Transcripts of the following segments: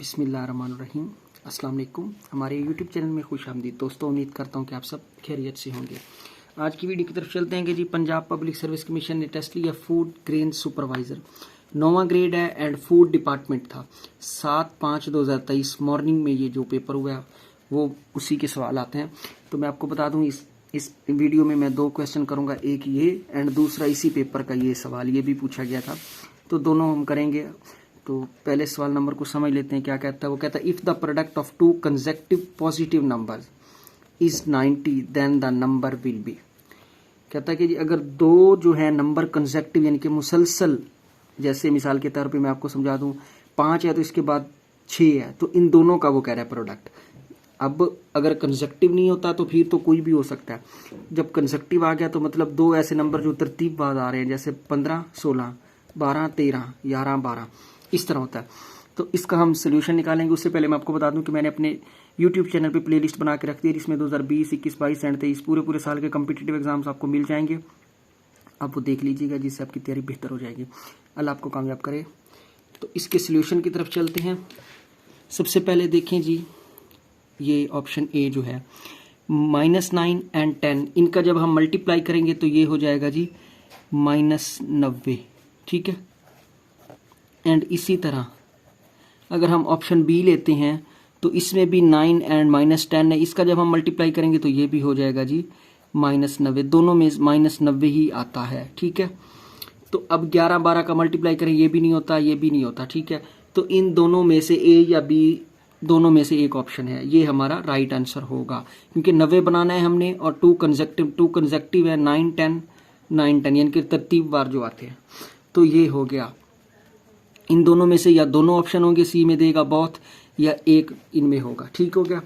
बिस्मिल्लाहिर्रहमानिर्रहीम। अस्सलाम वालेकुम। हमारे यूट्यूब चैनल में खुश आमदीद दोस्तों। उम्मीद करता हूँ कि आप सब खैरियत से होंगे। आज की वीडियो की तरफ चलते हैं कि जी पंजाब पब्लिक सर्विस कमीशन ने टेस्ट लिया फूड ग्रेन सुपरवाइज़र। 9वां ग्रेड है एंड फूड डिपार्टमेंट था। 7/5/2023 मॉर्निंग में ये जो पेपर हुआ है वो उसी के सवाल आते हैं। तो मैं आपको बता दूँ इस वीडियो में मैं 2 क्वेश्चन करूँगा, एक ये एंड दूसरा इसी पेपर का ये सवाल, ये भी पूछा गया था तो दोनों हम करेंगे। तो पहले सवाल नंबर को समझ लेते हैं क्या कहता है। वो कहता है if the product of 2 consecutive positive numbers is 90 then the number will be. कहता है कि जी अगर 2 जो है नंबर कंसेक्टिव यानी कि मुसलसल, जैसे मिसाल के तौर पे मैं आपको समझा दूं 5 है तो इसके बाद 6 है, तो इन दोनों का वो कह रहा है प्रोडक्ट। अब अगर कंसेक्टिव नहीं होता तो फिर तो कोई भी हो सकता है। जब कंसेक्टिव आ गया तो मतलब 2 ऐसे नंबर जो तरतीबवार आ रहे हैं, जैसे 15 16 12 13 11 12 इस तरह होता है। तो इसका हम सोल्यूशन निकालेंगे। उससे पहले मैं आपको बता दूं कि मैंने अपने यूट्यूब चैनल पे प्लेलिस्ट बना के रख दी है, जिसमें 2020 21 22 एंड 23 पूरे साल के कम्पिटिटिव एग्जाम्स आपको मिल जाएंगे। आप वो देख लीजिएगा, जिससे आपकी तैयारी बेहतर हो जाएगी। अल्लाह आपको कामयाब करे। तो इसके सोल्यूशन की तरफ चलते हैं। सबसे पहले देखें जी, ये ऑप्शन ए जो है -9 एंड 10, इनका जब हम मल्टीप्लाई करेंगे तो ये हो जाएगा जी -90। ठीक है। एंड इसी तरह अगर हम ऑप्शन बी लेते हैं तो इसमें भी 9 एंड -10 है, इसका जब हम मल्टीप्लाई करेंगे तो ये भी हो जाएगा जी -90। दोनों में -90 ही आता है। ठीक है। तो अब 11 12 का मल्टीप्लाई करें, ये भी नहीं होता, ये भी नहीं होता। ठीक है। तो इन दोनों में से ए या बी, दोनों में से एक ऑप्शन है, ये हमारा राइट आंसर होगा, क्योंकि 90 बनाना है हमने और 2 कंसेक्टिव है 9 10 9 10 यानी कि तरतीबवार जो आते हैं। तो ये हो गया। इन दोनों में से या दोनों ऑप्शन होंगे, सी में देगा बोथ, या एक इनमें होगा। ठीक हो गया।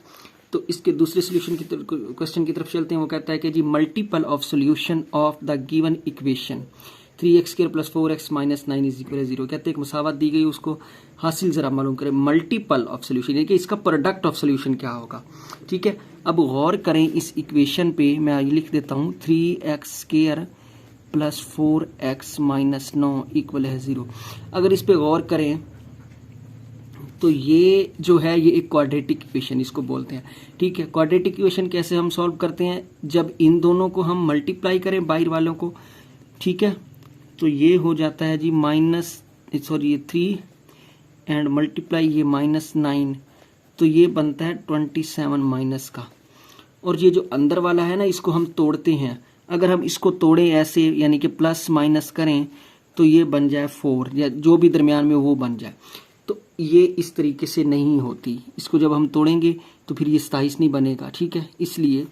तो इसके दूसरे सोल्यूशन की क्वेश्चन की तरफ चलते हैं। वो कहता है कि जी multiple of solution of the given equation 3x² + 4x - 9 = 0। कहते हैं एक मसावत दी गई, उसको हासिल जरा मालूम करें। मल्टीपल ऑफ सोल्यूशन यानी कि इसका प्रोडक्ट ऑफ सोल्यूशन क्या होगा। ठीक है। अब गौर करें इस इक्वेशन पे, मैं लिख देता हूँ 3x² + 4x - 9 = 0। अगर इस पे गौर करें तो ये जो है ये एक क्वाड्रेटिक इक्वेशन इसको बोलते हैं। ठीक है। क्वाड्रेटिक इक्वेशन कैसे हम सॉल्व करते हैं, जब इन दोनों को हम मल्टीप्लाई करें बाहर वालों को। ठीक है। तो ये हो जाता है जी ये 3 एंड मल्टीप्लाई ये -9, तो ये बनता है 27 माइनस का। और ये जो अंदर वाला है ना, इसको हम तोड़ते हैं। अगर हम इसको तोड़ें ऐसे यानी कि प्लस माइनस करें तो ये बन जाए 4, या जो भी दरमियान में वो बन जाए। तो ये इस तरीके से नहीं होती, इसको जब हम तोड़ेंगे तो फिर ये 27 नहीं बनेगा। ठीक है। इसलिए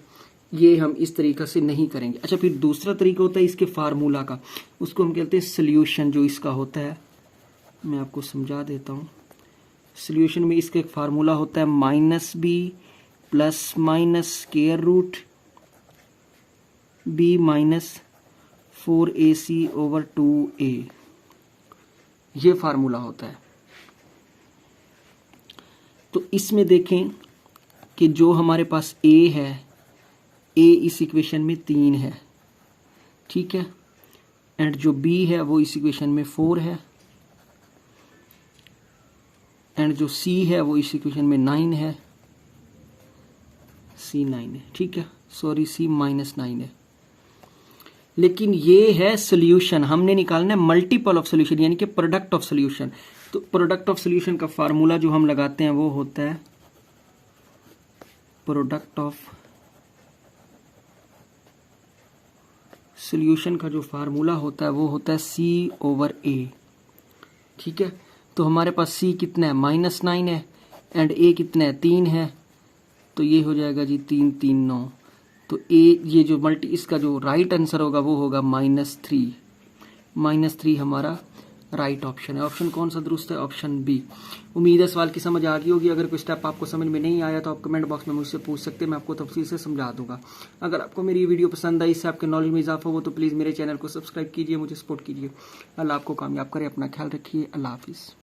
ये हम इस तरीके से नहीं करेंगे। अच्छा, फिर दूसरा तरीका होता है इसके फार्मूला का, उसको हम कहते हैं सोल्यूशन। जो इसका होता है मैं आपको समझा देता हूँ। सोल्यूशन में इसका एक फार्मूला होता है -b ± b - 4ac/2a, ये फार्मूला होता है। तो इसमें देखें कि जो हमारे पास a है, a इस इक्वेशन में 3 है। ठीक है। एंड जो b है वो इस इक्वेशन में 4 है, एंड जो c है वो इस इक्वेशन में 9 है, c 9 है। ठीक है। सॉरी, c -9 है। लेकिन ये है सोल्यूशन, हमने निकालना है मल्टीपल ऑफ सोल्यूशन यानी कि प्रोडक्ट ऑफ सोल्यूशन। तो प्रोडक्ट ऑफ सोल्यूशन का फार्मूला जो हम लगाते हैं वो होता है, प्रोडक्ट ऑफ सोल्यूशन का जो फार्मूला होता है वो होता है C/A। ठीक है। तो हमारे पास C कितना है, -9 है, एंड A कितना है, 3 है। तो ये हो जाएगा जी 3 3 9। तो ये जो इसका जो राइट आंसर होगा वो होगा -3। -3 हमारा राइट ऑप्शन है। ऑप्शन कौन सा दुरुस्त है, ऑप्शन बी। उम्मीद है सवाल की समझ आ गई होगी। अगर कोई स्टेप आपको समझ में नहीं आया तो आप कमेंट बॉक्स में मुझसे पूछ सकते हैं, मैं आपको तफसील से समझा दूंगा। अगर आपको मेरी वीडियो पसंद आई, इससे आपके नॉलेज में इजाफा हो, तो प्लीज़ मेरे चैनल को सब्सक्राइब कीजिए, मुझे सपोर्ट कीजिए। अल्लाह आपको कामयाब करे। अपना ख्याल रखिए। अल्लाह हाफिज़।